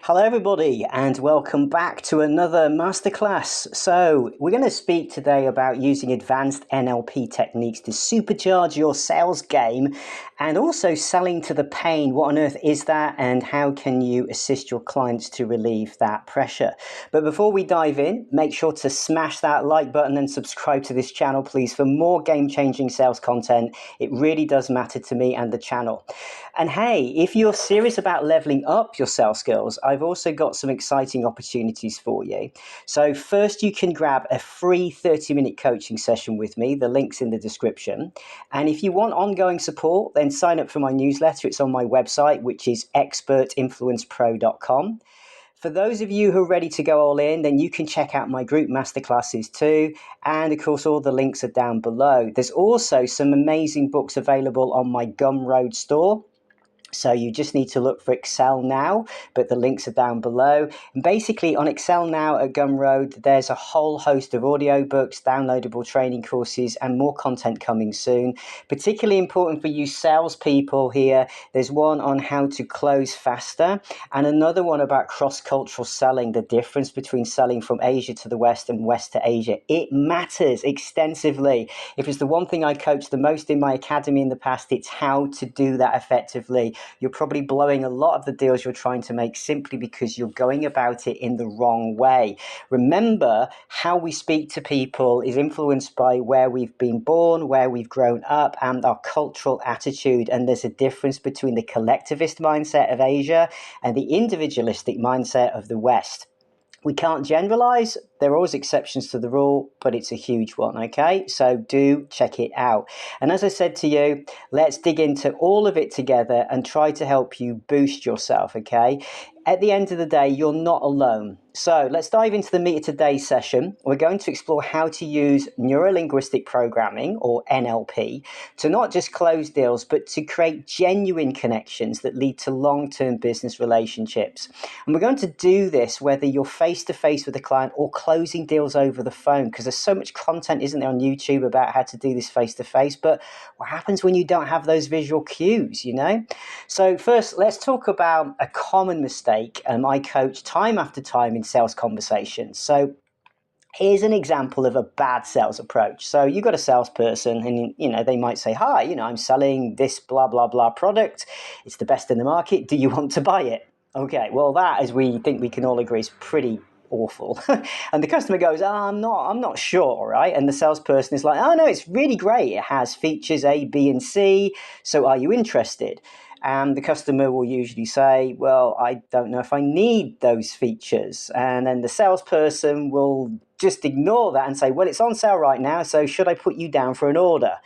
Hello everybody and welcome back to another masterclass. So we're going to speak today about using advanced NLP techniques to supercharge your sales game and also selling to the pain. What on earth is that and how can you assist your clients to relieve that pressure? But before we dive in, make sure to smash that like button and subscribe to this channel please for more game-changing sales content. It really does matter to me and the channel. And hey, if you're serious about leveling up your sales skills, I've also got some exciting opportunities for you. So first, you can grab a free 30-minute coaching session with me. The link's in the description. And if you want ongoing support, then sign up for my newsletter. It's on my website, which is expertinfluencepro.com. For those of you who are ready to go all in, then you can check out my group masterclasses too. And of course, all the links are down below. There's also some amazing books available on my Gumroad store. So you just need to look for Excel Now, but the links are down below. And basically on Excel Now at Gumroad, there's a whole host of audiobooks, downloadable training courses, and more content coming soon. Particularly important for you salespeople here, there's one on how to close faster and another one about cross-cultural selling, the difference between selling from Asia to the West and West to Asia. It matters extensively. If it's the one thing I coach the most in my academy in the past, it's how to do that effectively. You're probably blowing a lot of the deals you're trying to make simply because you're going about it in the wrong way. Remember, how we speak to people is influenced by where we've been born, where we've grown up, and our cultural attitude. And there's a difference between the collectivist mindset of Asia and the individualistic mindset of the West. We can't generalize. There are always exceptions to the rule, but it's a huge one, okay? So do check it out. And as I said to you, let's dig into all of it together and try to help you boost yourself, okay? At the end of the day, you're not alone. So let's dive into the meat of today's session. We're going to explore how to use neuro-linguistic programming, or NLP, to not just close deals, but to create genuine connections that lead to long-term business relationships. And we're going to do this whether you're face-to-face with a client or closing deals over the phone, because there's so much content, isn't there, on YouTube about how to do this face-to-face, but what happens when you don't have those visual cues, you know? So first, let's talk about a common mistake I coach time after time in sales conversations. So here's an example of a bad sales approach. So you've got a salesperson and, they might say, hi, I'm selling this blah, blah, blah product. It's the best in the market. Do you want to buy it? Okay, well, that, as we think we can all agree, is pretty awful. And the customer goes, I'm not sure, right? And the salesperson is like, oh no, it's really great. It has features A, B, and C. So are you interested? And the customer will usually say, well, I don't know if I need those features. And then the salesperson will just ignore that and say, well, it's on sale right now, so should I put you down for an order?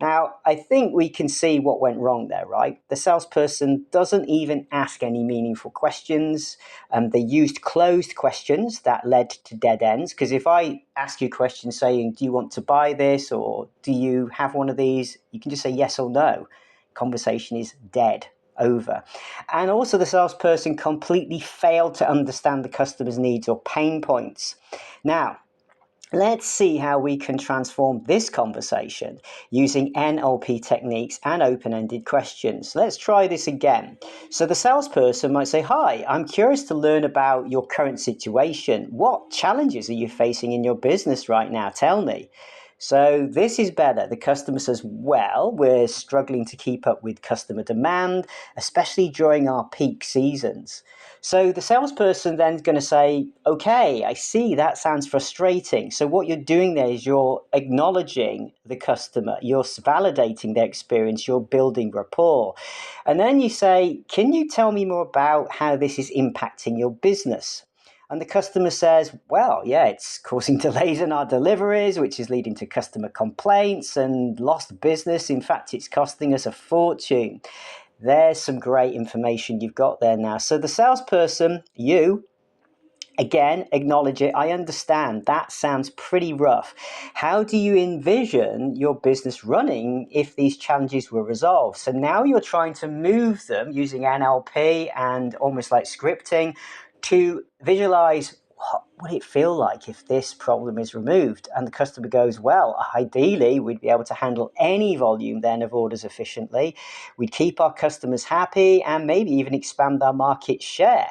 Now, I think we can see what went wrong there, right? The salesperson doesn't even ask any meaningful questions. They used closed questions that led to dead ends. Because if I ask you questions saying, do you want to buy this? Or do you have one of these? You can just say yes or no. Conversation is dead, over. And also the salesperson completely failed to understand the customer's needs or pain points. Now, let's see how we can transform this conversation using NLP techniques and open-ended questions. Let's try this again. So the salesperson might say, hi, I'm curious to learn about your current situation. What challenges are you facing in your business right now? Tell me. So this is better. The customer says, well, we're struggling to keep up with customer demand, especially during our peak seasons. So the salesperson then is going to say, okay, I see, that sounds frustrating. So what you're doing there is you're acknowledging the customer, you're validating their experience, you're building rapport. And then you say, can you tell me more about how this is impacting your business? And the customer says, well, yeah, it's causing delays in our deliveries, which is leading to customer complaints and lost business. In fact, it's costing us a fortune. There's some great information you've got there now. So the salesperson, you, again, acknowledge it. I understand. That sounds pretty rough. How do you envision your business running if these challenges were resolved? So now you're trying to move them using NLP and almost like scripting to visualize what would it feel like if this problem is removed? And the customer goes, well, ideally, we'd be able to handle any volume then of orders efficiently. We'd keep our customers happy and maybe even expand our market share.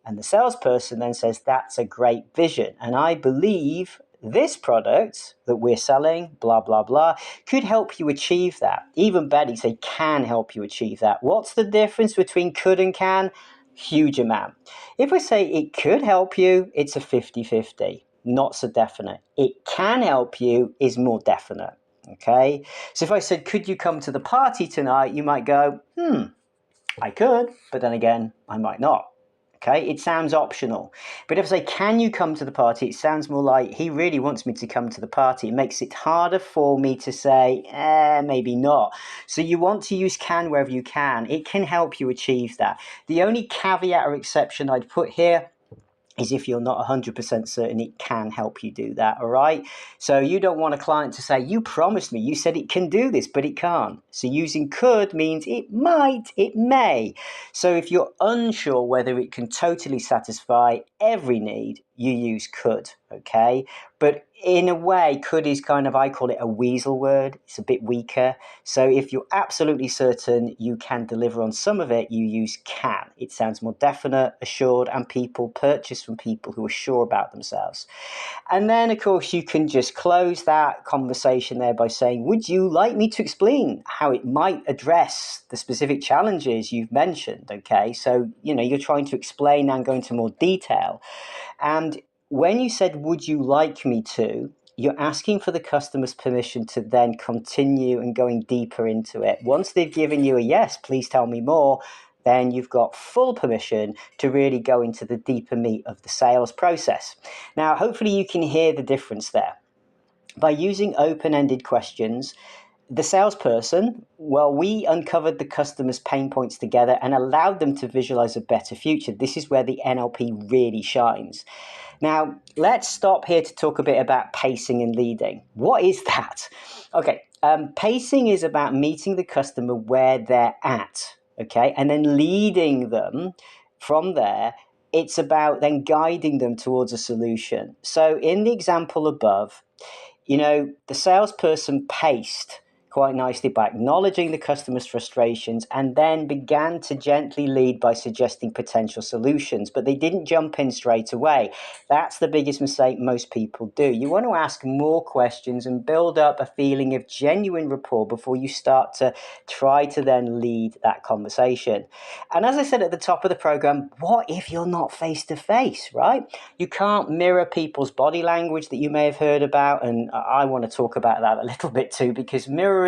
And the salesperson then says, that's a great vision. And I believe this product that we're selling, blah, blah, blah, could help you achieve that. Even better, you say can help you achieve that. What's the difference between could and can? Huge amount. If we say it could help you, it's a 50-50, not so definite. It can help you is more definite. Okay. So if I said, could you come to the party tonight? You might go, I could, but then again, I might not. Okay, it sounds optional. But if I say, can you come to the party? It sounds more like he really wants me to come to the party. It makes it harder for me to say, maybe not. So you want to use can wherever you can. It can help you achieve that. The only caveat or exception I'd put here is if you're not 100% certain it can help you do that, all right? So you don't want a client to say, you promised me, you said it can do this, but it can't. So using could means it might, it may. So if you're unsure whether it can totally satisfy every need, you use could, okay? But in a way, could is kind of, I call it a weasel word. It's a bit weaker. So if you're absolutely certain you can deliver on some of it, you use can. It sounds more definite, assured, and people purchase from people who are sure about themselves. And then, of course, you can just close that conversation there by saying, would you like me to explain how it might address the specific challenges you've mentioned? Okay, so, you're trying to explain and go into more detail. And when you said, would you like me to, you're asking for the customer's permission to then continue and going deeper into it. Once they've given you a yes, please tell me more, then you've got full permission to really go into the deeper meat of the sales process. Now, hopefully you can hear the difference there. By using open-ended questions, the salesperson, we uncovered the customer's pain points together and allowed them to visualize a better future. This is where the NLP really shines. Now, let's stop here to talk a bit about pacing and leading. What is that? Okay, pacing is about meeting the customer where they're at, okay, and then leading them from there. It's about then guiding them towards a solution. So in the example above, the salesperson paced quite nicely by acknowledging the customer's frustrations and then began to gently lead by suggesting potential solutions, but they didn't jump in straight away. That's the biggest mistake most people do. You want to ask more questions and build up a feeling of genuine rapport before you start to try to then lead that conversation. And as I said at the top of the program, what if you're not face to face, right? You can't mirror people's body language that you may have heard about, and I want to talk about that a little bit too, because mirroring,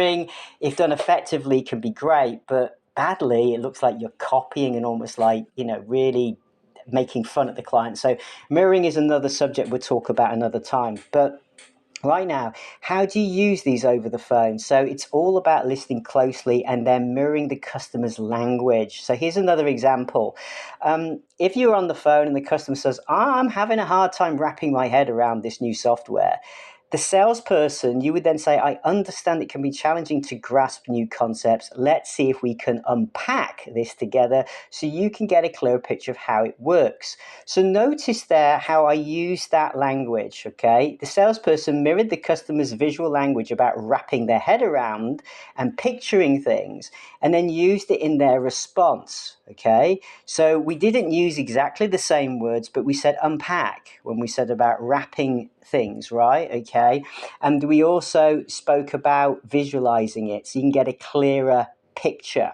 if done effectively, can be great, but badly, it looks like you're copying and almost like, really making fun at the client. So mirroring is another subject we'll talk about another time. But right now, how do you use these over the phone? So it's all about listening closely and then mirroring the customer's language. So here's another example. If you're on the phone and the customer says, I'm having a hard time wrapping my head around this new software, the salesperson, you would then say, I understand it can be challenging to grasp new concepts. Let's see if we can unpack this together so you can get a clearer picture of how it works. So notice there how I use that language, okay? The salesperson mirrored the customer's visual language about wrapping their head around and picturing things, and then used it in their response, okay? So we didn't use exactly the same words, but we said unpack when we said about wrapping things, right? Okay. And we also spoke about visualizing it so you can get a clearer picture.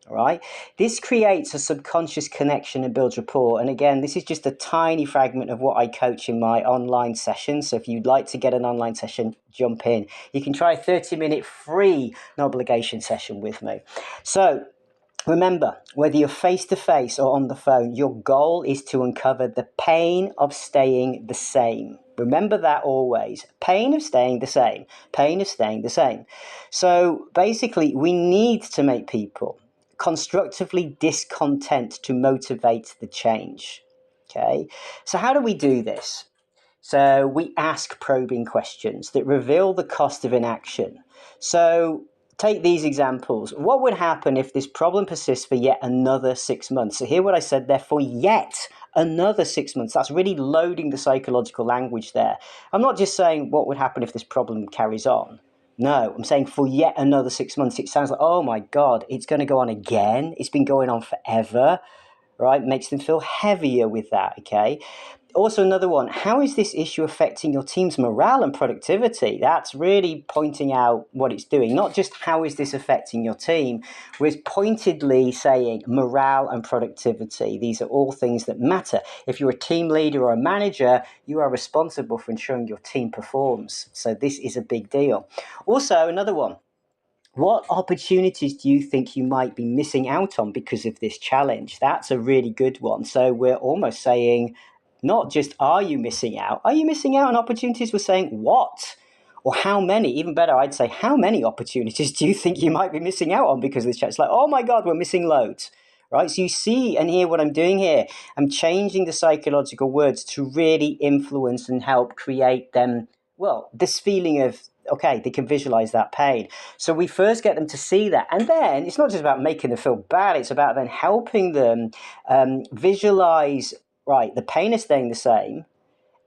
All right. This creates a subconscious connection and builds rapport. And again, this is just a tiny fragment of what I coach in my online sessions. So if you'd like to get an online session, jump in. You can try a 30-minute free, no obligation session with me. So remember, whether you're face-to-face or on the phone, your goal is to uncover the pain of staying the same. Remember that always. Pain of staying the same. Pain of staying the same. So basically, we need to make people constructively discontent to motivate the change. Okay? So how do we do this? So we ask probing questions that reveal the cost of inaction. So take these examples. What would happen if this problem persists for yet another 6 months? So hear what I said there, for yet another 6 months. That's really loading the psychological language there. I'm not just saying what would happen if this problem carries on. No, I'm saying for yet another 6 months. It sounds like, oh my God, it's going to go on again. It's been going on forever. right? Makes them feel heavier with that, okay? Also, another one, how is this issue affecting your team's morale and productivity? That's really pointing out what it's doing, not just how is this affecting your team. We're pointedly saying morale and productivity. These are all things that matter. If you're a team leader or a manager, you are responsible for ensuring your team performs. So this is a big deal. Also, another one, what opportunities do you think you might be missing out on because of this challenge? That's a really good one. So we're almost saying, not just are you missing out? Are you missing out on opportunities? We're saying what? Or how many? Even better, I'd say, how many opportunities do you think you might be missing out on because of this challenge? It's like, oh my God, we're missing loads. Right? So you see and hear what I'm doing here. I'm changing the psychological words to really influence and help create them, well, this feeling of, okay, they can visualize that pain. So we first get them to see that. And then it's not just about making them feel bad, it's about then helping them visualize, right, the pain is staying the same.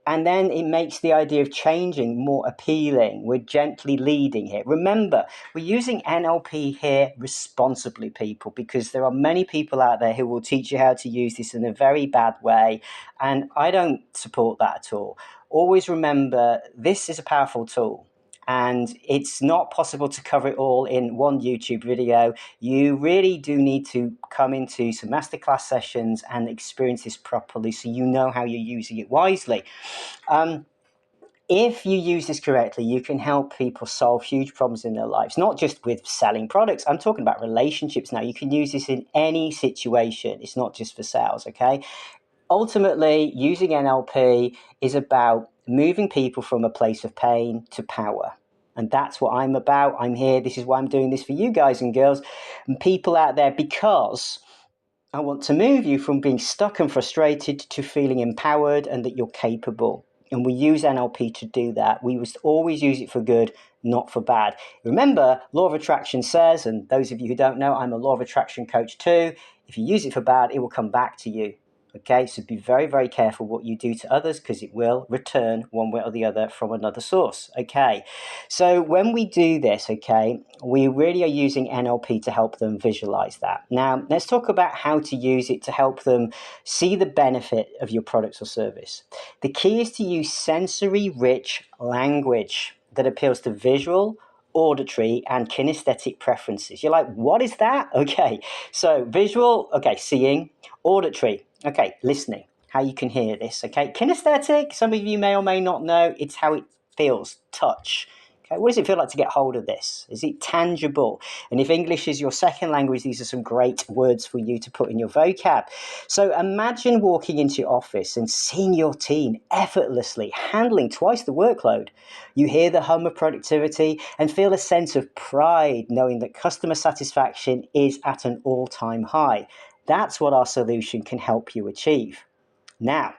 And then it makes the idea of changing more appealing. We're gently leading here. Remember, we're using NLP here responsibly, people, because there are many people out there who will teach you how to use this in a very bad way. And I don't support that at all. Always remember, this is a powerful tool. And it's not possible to cover it all in one YouTube video. You really do need to come into some masterclass sessions and experience this properly so you know how you're using it wisely. If you use this correctly, you can help people solve huge problems in their lives, not just with selling products. I'm talking about relationships now. You can use this in any situation. It's not just for sales, okay? Ultimately, using NLP is about moving people from a place of pain to power. And that's what I'm about. I'm here. This is why I'm doing this for you guys and girls and people out there, because I want to move you from being stuck and frustrated to feeling empowered and that you're capable. And we use NLP to do that. We must always use it for good, not for bad. Remember, law of attraction says, and those of you who don't know, I'm a law of attraction coach too, if you use it for bad, it will come back to you. Okay, so be very, very careful what you do to others because it will return one way or the other from another source. Okay, so when we do this, okay, we really are using NLP to help them visualize that. Now, let's talk about how to use it to help them see the benefit of your products or service. The key is to use sensory rich language that appeals to visual, auditory, and kinesthetic preferences. You're like, what is that? Okay, so visual, okay, seeing, auditory, okay, listening, how you can hear this, okay? Kinesthetic, some of you may or may not know, it's how it feels, touch. Okay, what does it feel like to get hold of this? Is it tangible? And if English is your second language, these are some great words for you to put in your vocab. So imagine walking into your office and seeing your team effortlessly handling twice the workload. You hear the hum of productivity and feel a sense of pride knowing that customer satisfaction is at an all-time high. That's what our solution can help you achieve. Now,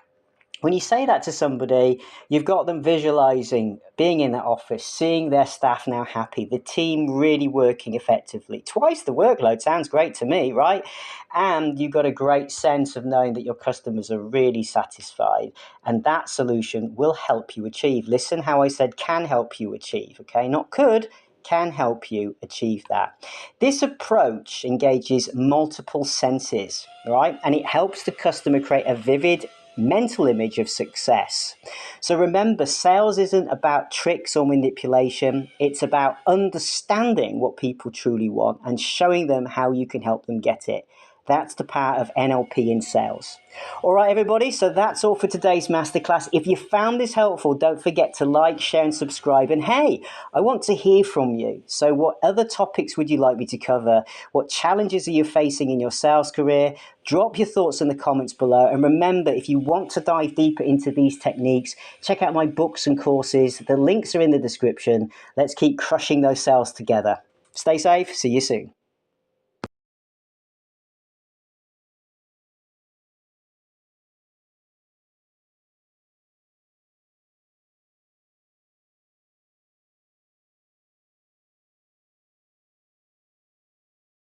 when you say that to somebody, you've got them visualizing being in that office, seeing their staff now happy, the team really working effectively. Twice the workload sounds great to me, right? And you've got a great sense of knowing that your customers are really satisfied. And that solution will help you achieve. Listen how I said can help you achieve, okay? Not could, can help you achieve that. This approach engages multiple senses, right? And it helps the customer create a vivid mental image of success. So remember, sales isn't about tricks or manipulation. It's about understanding what people truly want and showing them how you can help them get it. That's the power of NLP in sales. All right, everybody, so that's all for today's masterclass. If you found this helpful, don't forget to like, share, and subscribe. And hey, I want to hear from you. So what other topics would you like me to cover? What challenges are you facing in your sales career? Drop your thoughts in the comments below. And remember, if you want to dive deeper into these techniques, check out my books and courses. The links are in the description. Let's keep crushing those sales together. Stay safe. See you soon.